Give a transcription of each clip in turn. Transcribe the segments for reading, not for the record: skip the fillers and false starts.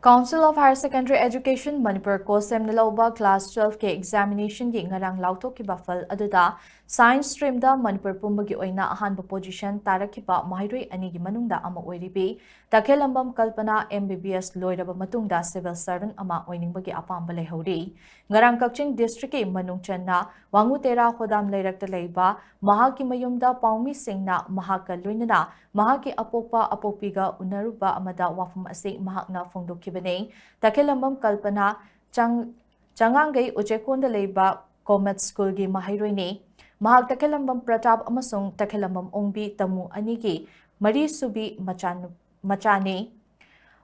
Council of Higher Secondary Education Manipur Kosem Naloba Class 12 ke examination gi ngarang lauto ki bafal aduda science stream da Manipur pumbagi oina ahanba position tarakiba mahirai ani gi manungda ama oiribi takhelambam kalpana Mbbs loiraba matungda civil servant ama oiningbagi apamba lehori ngarang Kakching district ki manungchanna wangutera khodam leirakta leiba mahaki mayumda paumi singna mahaka loinana mahaki apokpa apopiga unaruba amada wafam ase mahakna fongdoki Takhelambam Kalpana Changangai Uchekonda Leba Comet School gi Mahiroini Mahak Takhelambam Pratap Amasung Takhelambam Ongbi Tamu Anigi Mari Subi Machani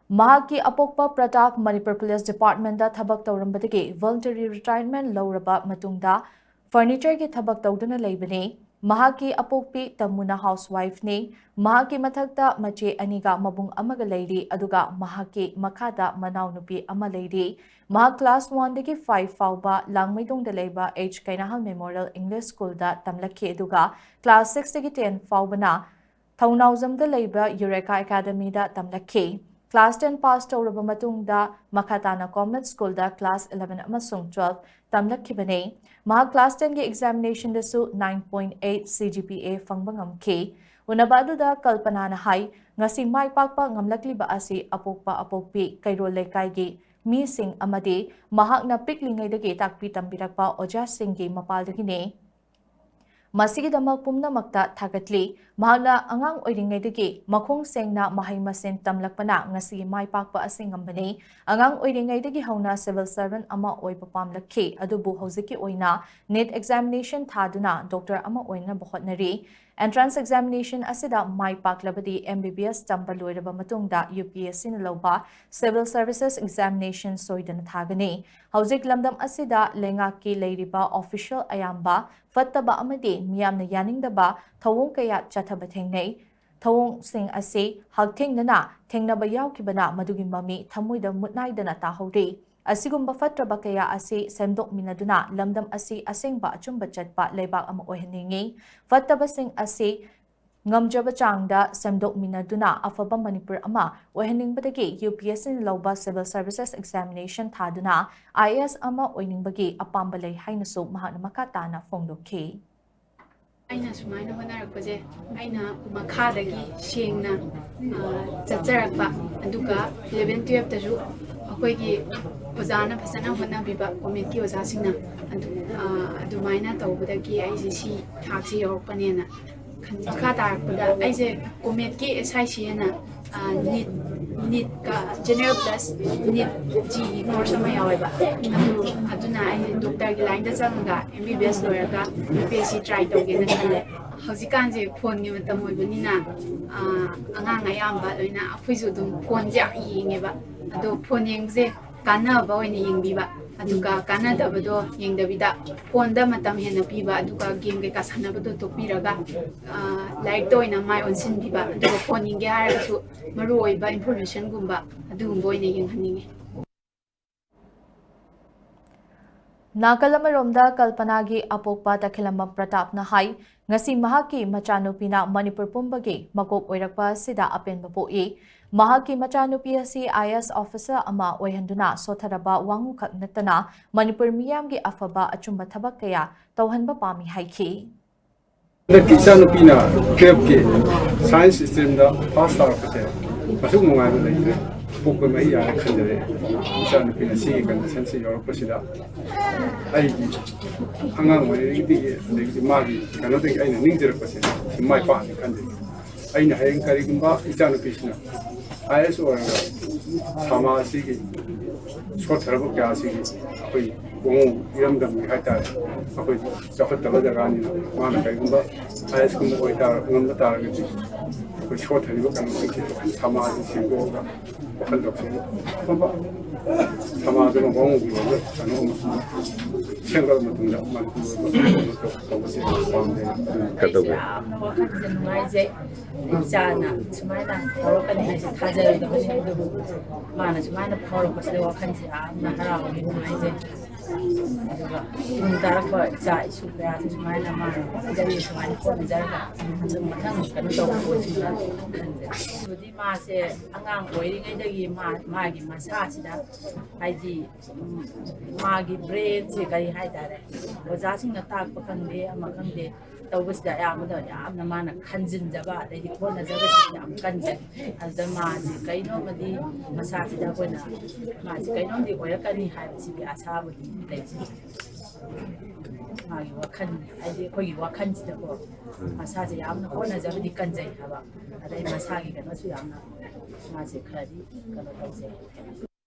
Mahaki Apokpa Pratap Manipur Police Department da Thabak Taurambadagi Voluntary Retirement Lauraba Matungda Furniture gi Thabak Tauduna Leibani Mahaki Apokpi Tamuna housewife ni Mahaki Mathakta Mache Aniga Mabung Amaga lady Aduga Mahaki Makada Manau Nupi Ama lady Mahak class 1 degi 5 Fauba Langmaidong Deleba H Kainahal Memorial English School da Tamlaki Aduga class 6 degi 10 Faubana Taunauzam Deleba Eureka Academy da Tamlaki Class 10 pass Tauraba Matungda Makatana Comet School da Class 11 Amasung 12 Tamlakibane Mahak Class 10 ge examination desu 9.8 CGPA fangbangam ke unabadu da kalpana na hai ngasi mai pakpa ngamlakliba asi apokpa apokpi kairo lekai ge mi sing amade mahak na piklingai dage takpi tambirakpa oja sing ge mapal dagine Masigi damak pumna makta thagatli mahakna angang oiringai dagi makhong sengna mahai masen tamlakpana ngasi mai pakpa asingambani angang oiringai dagi hauna civil servant ama oipa pamlakhi adubu hojiki oina NET examination thaduna doctor ama oina bohotnari entrance examination asida mai paklabadi Mbbs tamba loiraba matungda UPSC na loba civil services examination soidana thagani hojik lamdam asida lengaki leiriba official ayamba fattaba amadi miyamna yaningdaba thawong kaya chathaba thengnei thawong sing ase hagthengnana thengnaba yaukibana madugi mami thamoida mutnaidana tahori asigumba fatraba kaya ase semdok minaduna lamdam ase asengba achumba chatpa lebak ama oihaningi fattaba sing ase ngamjaba changda semdok minaduna afaba Manipur ama oihaningbadagi UPSC loba civil services examination thaduna IS ama oiningbagi apamba lei hainasu mahakna makatana fongdokhi Aina sumaina honarakpaje aina makhadagi sengna chacharapa aduga 11 12 taju akoigi ozana phasana honabiba comment ki oza singna adumaina tawbadagi aise si thakse yorpanena kha tarakpada aise comment ki SIC na NET ka general plus NET G course ama yaweba aduna ai doctor gi line da changa Mbbs loiraga UPSC try tawge na khale haujikan je phone ni matam oibanina angang ayamba loina akhuisu dum phone ja yingeba ado phone yengse kanaba oina yingbiba aduga kanadabado yengdabida phone da matam hena piba aduga game ke ka sanabado topiraga like to ina mai onsin biba aduga phone yinge harasu maru oiba information gumba adugumbo ina yenghaninge Nakalamaromda Kalpanagi Apokpa Takhilamba Pratap na hai ngasi mahaki machanupina Manipur pumbagi makok oirakpa sida apenba poi mahaki machanupi asi IS officer ama oihanduna sotharaba wangu khak natana Manipur miyamgi afaba achumba thabak kaya tawhanba pami haiki Machanupina kebke science stream da pass tarapase masuk mungai ba leire pokko mai ya khandere Machanupina si kan sense yorok pasida ai angang wari di magi kana de aina ningjer pase mai pa khandere aina hayeng kari gumba Machanupina IS or sama si ki short tharabo kya si ki koi wong iram dam hai ta koi chakhat ta jaga ni mana kai gumba IS gumba koi ta ngam ta ga ji koi short tharabo kan ki sama si ko ga bakal dok si ba sama de wong gi ga ano 생각을 못 한다. 만들고 si pamde katago 이제 있잖아. 주말에 걸어가는 이제 다져야 되고 싶고 많아 주말에 걸어고 싶어 간지 안 하라고 이제 다른 자 이슈가 주말에 많아 이제 주말에 꼭 이제 좀 못하는 거 같은 거 ꯈꯟꯖꯩ ꯑꯗꯨꯗꯤ ꯃꯥꯁꯦ ꯑꯉꯥꯡ ꯑꯣꯏꯔꯤꯉꯩꯗꯒꯤ ꯃꯥꯒꯤ ꯃꯁꯥꯁꯤꯗ ꯍꯥꯏꯗꯤ ꯃꯥꯒꯤ ꯕ꯭ꯔꯦꯟꯁꯦ ꯀꯔꯤ ꯍꯥꯏꯇꯥꯔꯦ ꯑꯣꯖꯥꯁꯤꯡꯅ ꯇꯥꯛꯄ ꯈꯪꯗꯦ ꯑꯃ ꯈꯪꯗꯦ ꯇꯧꯕꯁꯤꯗ ꯑꯌꯥꯝꯕꯗ ꯌꯥꯝꯅ ꯃꯥꯅ ꯈꯟꯖꯤꯟꯖꯕ ꯑꯗꯩꯗꯤ ꯍꯣꯠꯅꯖꯕꯁꯤ ꯌꯥꯝ ꯀꯟꯖꯩ ꯑꯗꯨꯗ ꯃꯥꯁꯤ ꯀꯩꯅꯣꯝꯃꯗꯤ ꯃꯁꯥꯁꯤꯗ ꯑꯩꯈꯣꯏꯅ ꯃꯥꯁꯤ ꯀꯩꯅꯣꯝꯗꯤ ꯑꯣꯏꯔꯛꯀꯅꯤ ꯍꯥꯏꯕꯁꯤꯒꯤ ꯑꯁꯥꯕꯨꯗꯤ ꯂꯩꯖꯩ ꯃꯥꯒꯤ ꯋꯥꯈꯜ ꯍꯥꯏꯗꯤ ꯑꯩꯈꯣꯏꯒꯤ ꯋꯥꯈꯜꯁꯤꯗꯀꯣ ꯃꯁꯥꯁꯦ ꯌꯥꯝꯅ ꯍꯣꯠꯅꯖꯕꯗꯤ ꯀꯟꯖꯩ ꯍꯥꯏꯕ ꯑꯗꯩ ꯃꯁꯥꯒꯤ ꯀꯩꯅꯣꯁꯨ ꯌꯥꯝꯅ ꯃꯥꯁꯦ ꯈꯔꯗꯤ ꯀꯩꯅꯣ ꯇꯧꯖꯩ